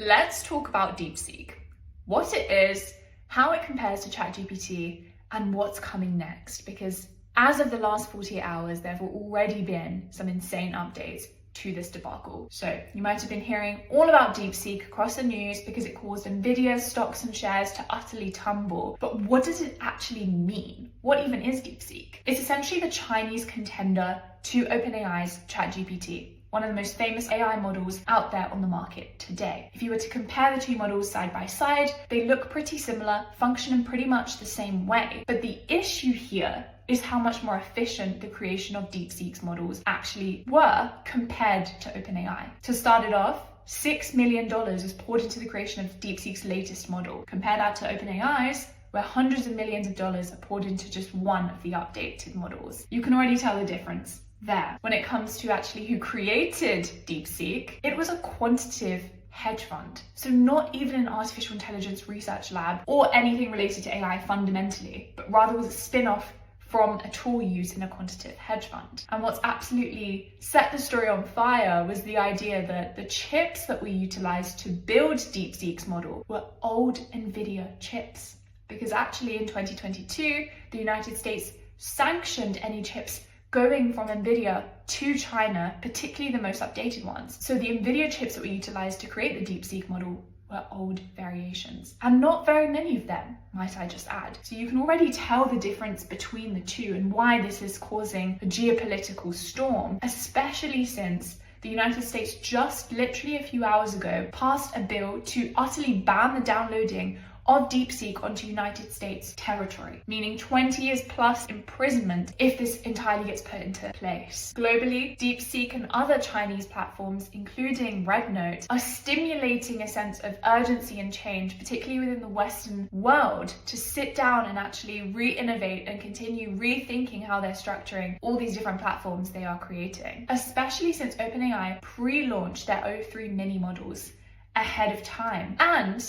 Let's talk about DeepSeek, what it is, how it compares to ChatGPT, and what's coming next. Because as of the last 48 hours, there have already been some insane updates to this debacle. So you might have been hearing all about DeepSeek across the news because it caused NVIDIA's stocks and shares to utterly tumble. But what does it actually mean? What even is DeepSeek? It's essentially the Chinese contender to OpenAI's ChatGPT, one of the most famous AI models out there on the market today. If you were to compare the two models side by side, they look pretty similar, function in pretty much the same way. But the issue here is how much more efficient the creation of DeepSeek's models actually were compared to OpenAI. To start it off, $6 million was poured into the creation of DeepSeek's latest model. Compare that to OpenAI's, where hundreds of millions of dollars are poured into just one of the updated models. You can already tell the difference there. When it comes to actually who created DeepSeek, it was a quantitative hedge fund. So not even an artificial intelligence research lab or anything related to AI fundamentally, but rather was a spin-off from a tool used in a quantitative hedge fund. And what's absolutely set the story on fire was the idea that the chips that were utilized to build DeepSeek's model were old NVIDIA chips. Because actually in 2022, the United States sanctioned any chips going from NVIDIA to China, particularly the most updated ones. So the NVIDIA chips that were utilized to create the DeepSeek model were old variations, and not very many of them, might I just add. So you can already tell the difference between the two and why this is causing a geopolitical storm, especially since the United States just literally a few hours ago passed a bill to utterly ban the downloading of DeepSeek onto United States territory, meaning 20 years plus imprisonment if this entirely gets put into place. Globally, DeepSeek and other Chinese platforms, including Rednote, are stimulating a sense of urgency and change, particularly within the Western world, to sit down and actually re-innovate and continue rethinking how they're structuring all these different platforms they are creating, especially since OpenAI pre-launched their O3 mini models ahead of time. And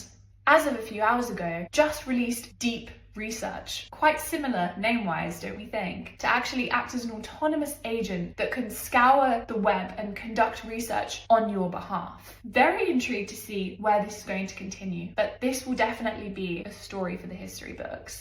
as of a few hours ago, just released Deep Research. Quite similar name-wise, don't we think? To actually act as an autonomous agent that can scour the web and conduct research on your behalf. Very intrigued to see where this is going to continue, but this will definitely be a story for the history books.